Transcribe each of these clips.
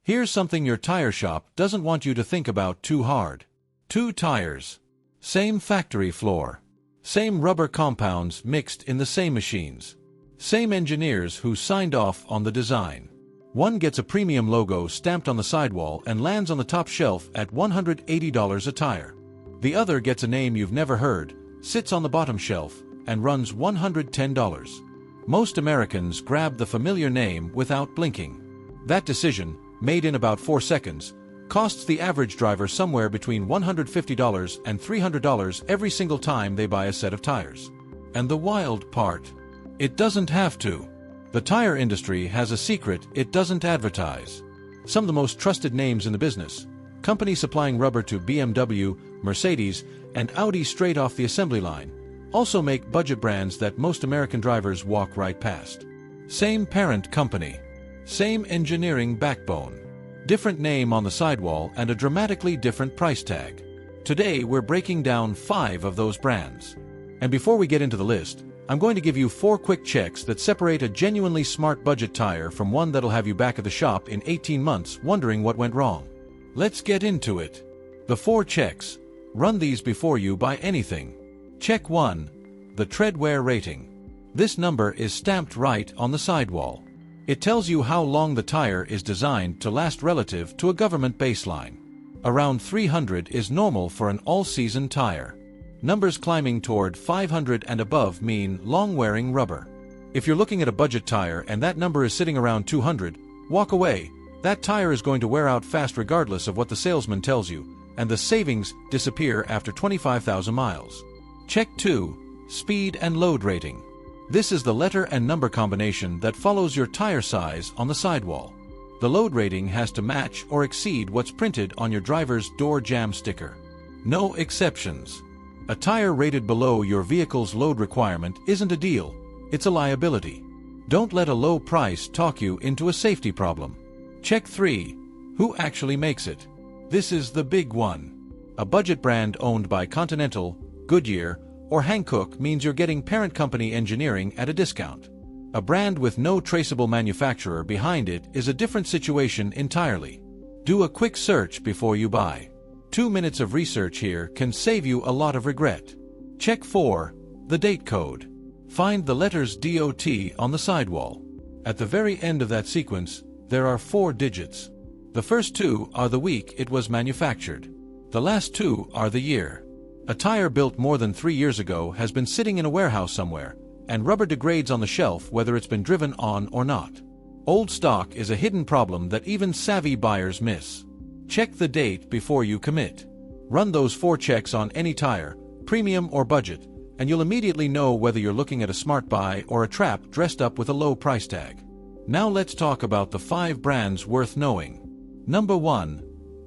Here's something your tire shop doesn't want you to think about too hard. 2 tires. Same factory floor. Same rubber compounds mixed in the same machines. Same engineers who signed off on the design. One gets a premium logo stamped on the sidewall and lands on the top shelf at $180 a tire. The other gets a name you've never heard, sits on the bottom shelf, and runs $110. Most Americans grab the familiar name without blinking. That decision, made in about 4 seconds, costs the average driver somewhere between $150 and $300 every single time they buy a set of tires. And the wild part? It doesn't have to. The tire industry has a secret it doesn't advertise. Some of the most trusted names in the business, companies supplying rubber to BMW, Mercedes, and Audi straight off the assembly line, also make budget brands that most American drivers walk right past. Same parent company. Same engineering backbone. Different name on the sidewall and a dramatically different price tag. Today we're breaking down 5 of those brands. And before we get into the list, I'm going to give you 4 quick checks that separate a genuinely smart budget tire from one that'll have you back at the shop in 18 months wondering what went wrong. Let's get into it. The 4 checks. Run these before you buy anything. Check 1. The Treadwear rating. This number is stamped right on the sidewall. It tells you how long the tire is designed to last relative to a government baseline. Around 300 is normal for an all-season tire. Numbers climbing toward 500 and above mean long-wearing rubber. If you're looking at a budget tire and that number is sitting around 200, walk away. That tire is going to wear out fast regardless of what the salesman tells you, and the savings disappear after 25,000 miles. Check 2. Speed and load rating. This is the letter and number combination that follows your tire size on the sidewall. The load rating has to match or exceed what's printed on your driver's door jamb sticker. No exceptions. A tire rated below your vehicle's load requirement isn't a deal, it's a liability. Don't let a low price talk you into a safety problem. Check 3. Who actually makes it? This is the big one. A budget brand owned by Continental, Goodyear, or Hankook means you're getting parent company engineering at a discount. A brand with no traceable manufacturer behind it is a different situation entirely. Do a quick search before you buy. 2 minutes of research here can save you a lot of regret. Check 4. The date code. Find the letters DOT on the sidewall. At the very end of that sequence, there are 4 digits. The first 2 are the week it was manufactured. The last 2 are the year. A tire built more than 3 years ago has been sitting in a warehouse somewhere, and rubber degrades on the shelf whether it's been driven on or not. Old stock is a hidden problem that even savvy buyers miss. Check the date before you commit. Run those 4 checks on any tire, premium or budget, and you'll immediately know whether you're looking at a smart buy or a trap dressed up with a low price tag. Now let's talk about the 5 brands worth knowing. Number 1.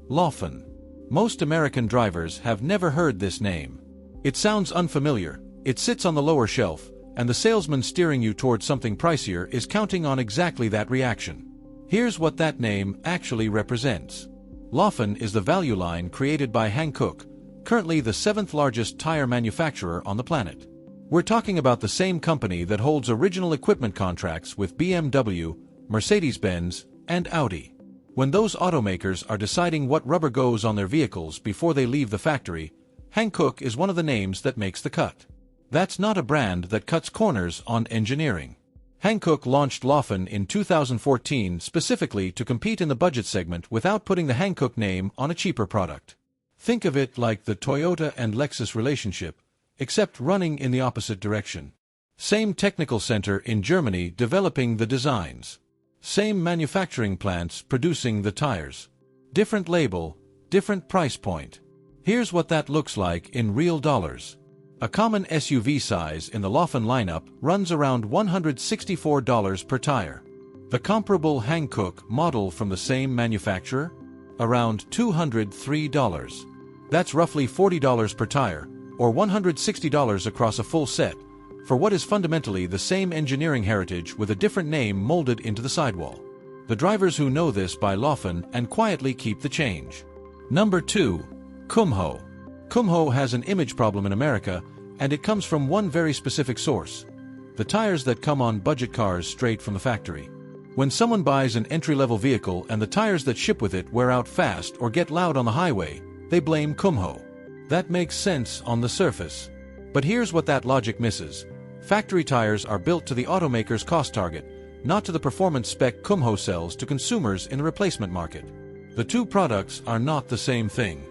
Laufenn. Most American drivers have never heard this name. It sounds unfamiliar, it sits on the lower shelf, and the salesman steering you towards something pricier is counting on exactly that reaction. Here's what that name actually represents. Laufenn is the value line created by Hankook, currently the 7th largest tire manufacturer on the planet. We're talking about the same company that holds original equipment contracts with BMW, Mercedes-Benz, and Audi. When those automakers are deciding what rubber goes on their vehicles before they leave the factory, Hankook is one of the names that makes the cut. That's not a brand that cuts corners on engineering. Hankook launched Laufenn in 2014 specifically to compete in the budget segment without putting the Hankook name on a cheaper product. Think of it like the Toyota and Lexus relationship, except running in the opposite direction. Same technical center in Germany developing the designs. Same manufacturing plants producing the tires. Different label, different price point. Here's what that looks like in real dollars. A common SUV size in the Laufenn lineup runs around $164 per tire. The comparable Hankook model from the same manufacturer? Around $203. That's roughly $40 per tire, or $160 across a full set, for what is fundamentally the same engineering heritage with a different name molded into the sidewall. The drivers who know this buy Laufenn and quietly keep the change. Number 2. Kumho. Kumho has an image problem in America, and it comes from one very specific source: the tires that come on budget cars straight from the factory. When someone buys an entry-level vehicle and the tires that ship with it wear out fast or get loud on the highway, they blame Kumho. That makes sense on the surface. But here's what that logic misses. Factory tires are built to the automaker's cost target, not to the performance spec Kumho sells to consumers in the replacement market. The two products are not the same thing.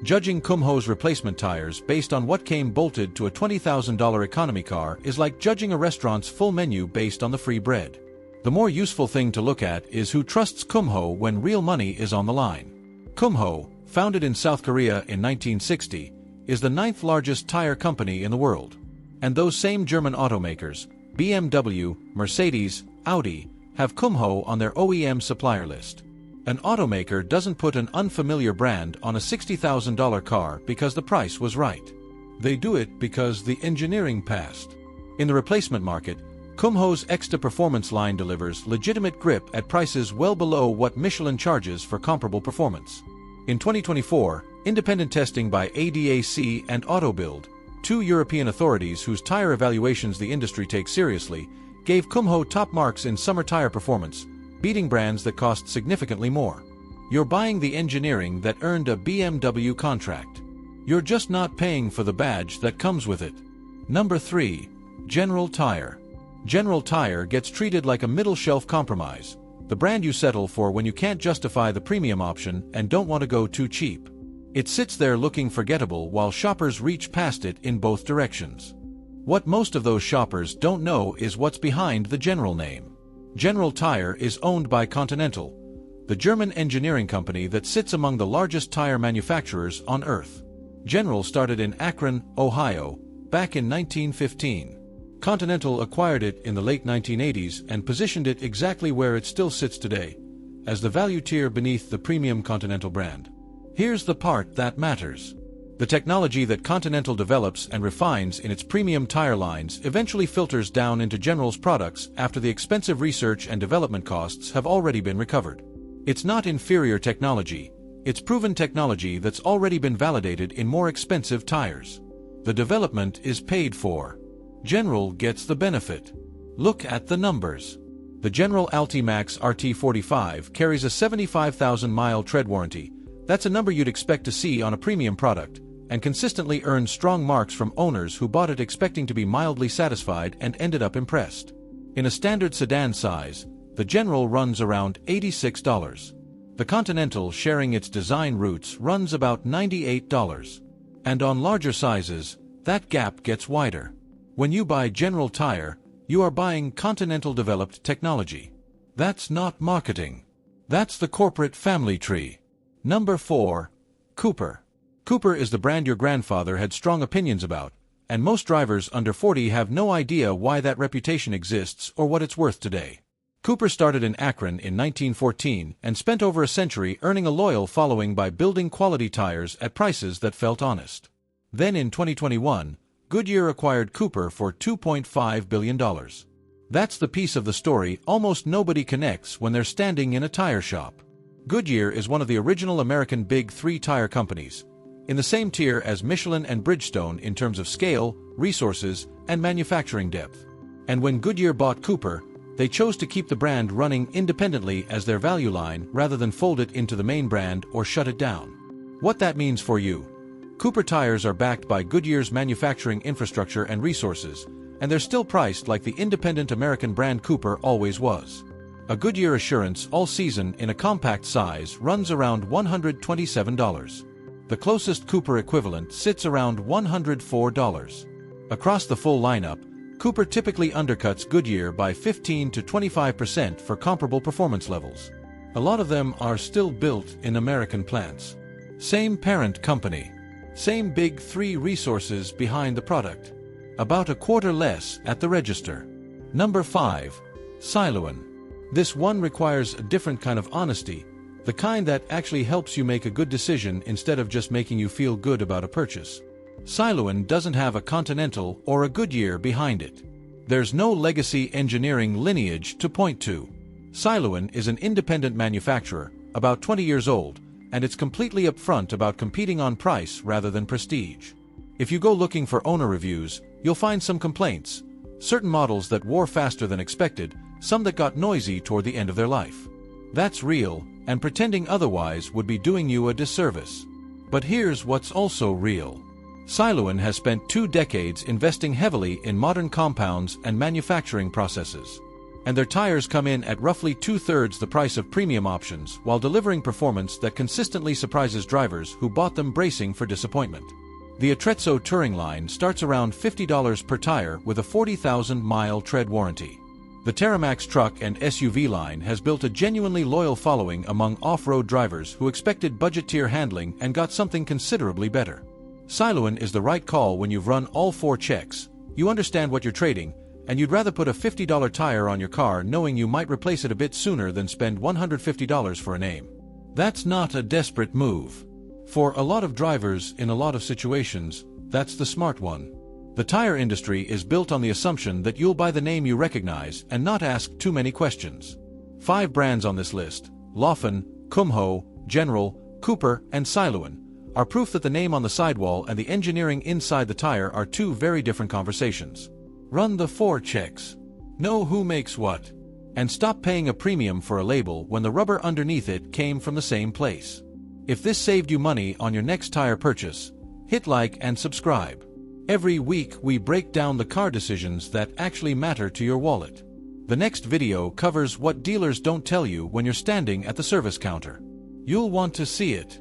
Judging Kumho's replacement tires based on what came bolted to a $20,000 economy car is like judging a restaurant's full menu based on the free bread. The more useful thing to look at is who trusts Kumho when real money is on the line. Kumho, founded in South Korea in 1960, is the 9th largest tire company in the world. And those same German automakers, BMW, Mercedes, Audi, have Kumho on their OEM supplier list. An automaker doesn't put an unfamiliar brand on a $60,000 car because the price was right. They do it because the engineering passed. In the replacement market, Kumho's Extra Performance line delivers legitimate grip at prices well below what Michelin charges for comparable performance. In 2024, independent testing by ADAC and AutoBuild, two European authorities whose tire evaluations the industry takes seriously, gave Kumho top marks in summer tire performance, beating brands that cost significantly more. You're buying the engineering that earned a BMW contract. You're just not paying for the badge that comes with it. Number 3. General Tire. General Tire gets treated like a middle-shelf compromise, the brand you settle for when you can't justify the premium option and don't want to go too cheap. It sits there looking forgettable while shoppers reach past it in both directions. What most of those shoppers don't know is what's behind the General name. General Tire is owned by Continental, the German engineering company that sits among the largest tire manufacturers on Earth. General started in Akron, Ohio, back in 1915. Continental acquired it in the late 1980s and positioned it exactly where it still sits today, as the value tier beneath the premium Continental brand. Here's the part that matters. The technology that Continental develops and refines in its premium tire lines eventually filters down into General's products after the expensive research and development costs have already been recovered. It's not inferior technology, it's proven technology that's already been validated in more expensive tires. The development is paid for. General gets the benefit. Look at the numbers. The General Altimax RT45 carries a 75,000-mile tread warranty. That's a number you'd expect to see on a premium product, and consistently earns strong marks from owners who bought it expecting to be mildly satisfied and ended up impressed. In a standard sedan size, the General runs around $86. The Continental, sharing its design roots, runs about $98. And on larger sizes, that gap gets wider. When you buy General Tire, you are buying Continental-developed technology. That's not marketing. That's the corporate family tree. Number 4. Cooper. Cooper is the brand your grandfather had strong opinions about, and most drivers under 40 have no idea why that reputation exists or what it's worth today. Cooper started in Akron in 1914 and spent over a century earning a loyal following by building quality tires at prices that felt honest. Then in 2021, Goodyear acquired Cooper for $2.5 billion. That's the piece of the story almost nobody connects when they're standing in a tire shop. Goodyear is one of the original American Big Three tire companies, in the same tier as Michelin and Bridgestone in terms of scale, resources, and manufacturing depth. And when Goodyear bought Cooper, they chose to keep the brand running independently as their value line rather than fold it into the main brand or shut it down. What that means for you. Cooper tires are backed by Goodyear's manufacturing infrastructure and resources, and they're still priced like the independent American brand Cooper always was. A Goodyear Assurance all-season in a compact size runs around $127. The closest Cooper equivalent sits around $104. Across the full lineup, Cooper typically undercuts Goodyear by 15 to 25% for comparable performance levels. A lot of them are still built in American plants. Same parent company. Same Big Three resources behind the product. About a quarter less at the register. Number 5. Sailun. This one requires a different kind of honesty, the kind that actually helps you make a good decision instead of just making you feel good about a purchase. Sailun doesn't have a Continental or a Goodyear behind it. There's no legacy engineering lineage to point to. Sailun is an independent manufacturer, about 20 years old, and it's completely upfront about competing on price rather than prestige. If you go looking for owner reviews, you'll find some complaints. Certain models that wore faster than expected, some that got noisy toward the end of their life. That's real, and pretending otherwise would be doing you a disservice. But here's what's also real. Sailun has spent 2 decades investing heavily in modern compounds and manufacturing processes. And their tires come in at roughly 2/3 the price of premium options while delivering performance that consistently surprises drivers who bought them bracing for disappointment. The Attrezzo Touring line starts around $50 per tire with a 40,000-mile tread warranty. The Terramax truck and SUV line has built a genuinely loyal following among off-road drivers who expected budget-tier handling and got something considerably better. Sailun is the right call when you've run all 4 checks, you understand what you're trading, and you'd rather put a $50 tire on your car knowing you might replace it a bit sooner than spend $150 for a name. That's not a desperate move. For a lot of drivers in a lot of situations, that's the smart one. The tire industry is built on the assumption that you'll buy the name you recognize and not ask too many questions. 5 brands on this list, Laufenn, Kumho, General, Cooper, and Sailun, are proof that the name on the sidewall and the engineering inside the tire are 2 very different conversations. Run the 4 checks. Know who makes what. And stop paying a premium for a label when the rubber underneath it came from the same place. If this saved you money on your next tire purchase, hit like and subscribe. Every week we break down the car decisions that actually matter to your wallet. The next video covers what dealers don't tell you when you're standing at the service counter. You'll want to see it.